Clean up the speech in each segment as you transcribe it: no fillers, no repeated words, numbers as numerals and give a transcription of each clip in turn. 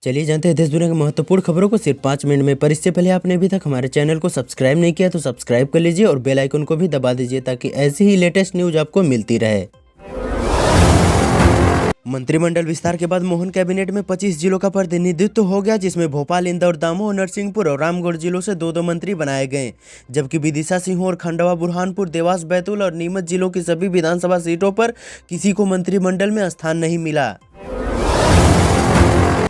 चलिए जानते हैं देश दुनिया की महत्वपूर्ण खबरों को सिर्फ 5 मिनट में। पर इससे पहले आपने अभी तक हमारे चैनल को सब्सक्राइब नहीं किया तो सब्सक्राइब कर लीजिए और बेल आइकन को भी दबा दीजिए ताकि ऐसी ही लेटेस्ट न्यूज आपको मिलती रहे। मंत्रिमंडल विस्तार के बाद मोहन कैबिनेट में 25 जिलों का प्रतिनिधित्व हो गया, जिसमें भोपाल, इंदौर, दामोह, नरसिंहपुर और रामगढ़ जिलों से दो मंत्री बनाए गए, जबकि विदिशा, सीहोर, खंडवा, बुरहानपुर, देवास, बैतूल और नीमच जिलों की सभी विधानसभा सीटों पर किसी को मंत्रिमंडल में स्थान नहीं मिला।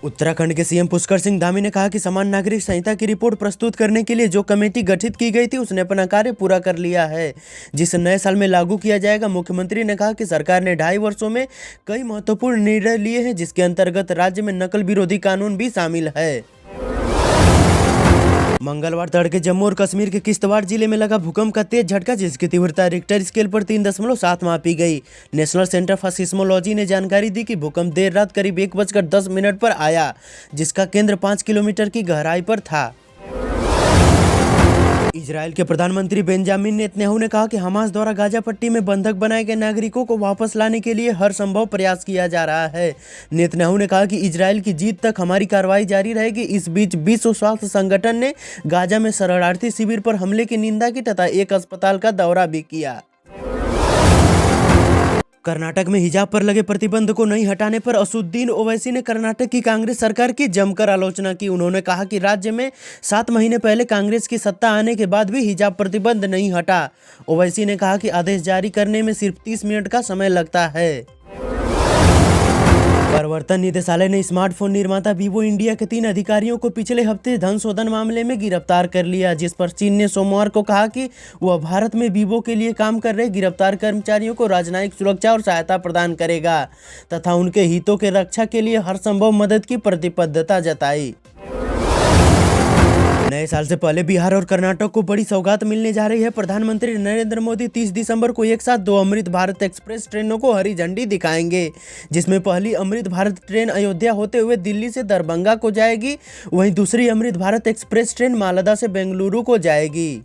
उत्तराखंड के सीएम पुष्कर सिंह धामी ने कहा कि समान नागरिक संहिता की रिपोर्ट प्रस्तुत करने के लिए जो कमेटी गठित की गई थी उसने अपना कार्य पूरा कर लिया है, जिसे नए साल में लागू किया जाएगा। मुख्यमंत्री ने कहा कि सरकार ने 2.5 वर्षों में कई महत्वपूर्ण निर्णय लिए हैं, जिसके अंतर्गत राज्य में नकल विरोधी कानून भी शामिल है। मंगलवार तड़के जम्मू और कश्मीर के किश्तवाड़ जिले में लगा भूकंप का तेज झटका, जिसकी तीव्रता रिक्टर स्केल पर 3.7 मापी गई। नेशनल सेंटर फॉर सिस्मोलॉजी ने जानकारी दी कि भूकंप देर रात करीब 1:10 पर आया, जिसका केंद्र 5 किलोमीटर की गहराई पर था। इजराइल के प्रधानमंत्री बेंजामिन नेतन्याहू ने कहा कि हमास द्वारा गाजा पट्टी में बंधक बनाए गए नागरिकों को वापस लाने के लिए हर संभव प्रयास किया जा रहा है। नेतन्याहू ने कहा कि इजराइल की जीत तक हमारी कार्रवाई जारी रहेगी। इस बीच विश्व स्वास्थ्य संगठन ने गाजा में शरणार्थी शिविर पर हमले की निंदा की तथा एक अस्पताल का दौरा भी किया। कर्नाटक में हिजाब पर लगे प्रतिबंध को नहीं हटाने पर असदुद्दीन ओवैसी ने कर्नाटक की कांग्रेस सरकार की जमकर आलोचना की। उन्होंने कहा कि राज्य में 7 महीने पहले कांग्रेस की सत्ता आने के बाद भी हिजाब प्रतिबंध नहीं हटा। ओवैसी ने कहा कि आदेश जारी करने में सिर्फ 30 मिनट का समय लगता है। प्रवर्तन निदेशालय ने स्मार्टफोन निर्माता वीवो इंडिया के 3 अधिकारियों को पिछले हफ्ते धन शोधन मामले में गिरफ्तार कर लिया, जिस पर चीन ने सोमवार को कहा कि वह भारत में वीवो के लिए काम कर रहे गिरफ्तार कर्मचारियों को राजनयिक सुरक्षा और सहायता प्रदान करेगा तथा उनके हितों के रक्षा के लिए हर संभव मदद की प्रतिबद्धता जताई। नए साल से पहले बिहार और कर्नाटक को बड़ी सौगात मिलने जा रही है। प्रधानमंत्री नरेंद्र मोदी 30 दिसंबर को एक साथ 2 अमृत भारत एक्सप्रेस ट्रेनों को हरी झंडी दिखाएंगे, जिसमें पहली अमृत भारत ट्रेन अयोध्या होते हुए दिल्ली से दरभंगा को जाएगी, वहीं दूसरी अमृत भारत एक्सप्रेस ट्रेन मालदा से बेंगलुरु को जाएगी।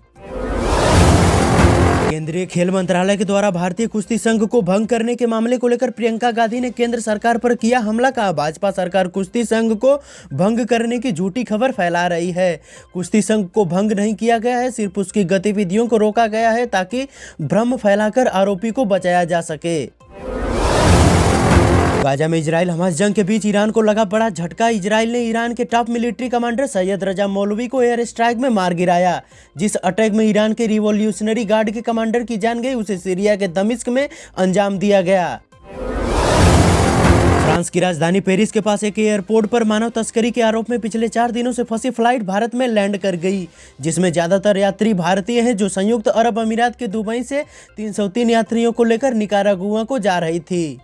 केंद्रीय खेल मंत्रालय के द्वारा भारतीय कुश्ती संघ को भंग करने के मामले को लेकर प्रियंका गांधी ने केंद्र सरकार पर किया हमला। कहा भाजपा सरकार कुश्ती संघ को भंग करने की झूठी खबर फैला रही है। कुश्ती संघ को भंग नहीं किया गया है, सिर्फ उसकी गतिविधियों को रोका गया है ताकि भ्रम फैलाकर आरोपी को बचाया जा सके। गाजा में इजराइल हमास जंग के बीच ईरान को लगा बड़ा झटका। इजराइल ने ईरान के टॉप मिलिट्री कमांडर सैयद रजा मौलवी को एयर स्ट्राइक में मार गिराया। जिस अटैक में ईरान के रिवॉल्यूशनरी गार्ड के कमांडर की जान गई, उसे सीरिया के दमिश्क में अंजाम दिया गया। फ्रांस की राजधानी पेरिस के पास एक एयरपोर्ट पर मानव तस्करी के आरोप में पिछले 4 दिनों से फंसी फ्लाइट भारत में लैंड कर गई, जिसमें ज्यादातर यात्री भारतीय हैं, जो संयुक्त अरब अमीरात के दुबई से 303 यात्रियों को लेकर निकारागुआ को जा रही थी।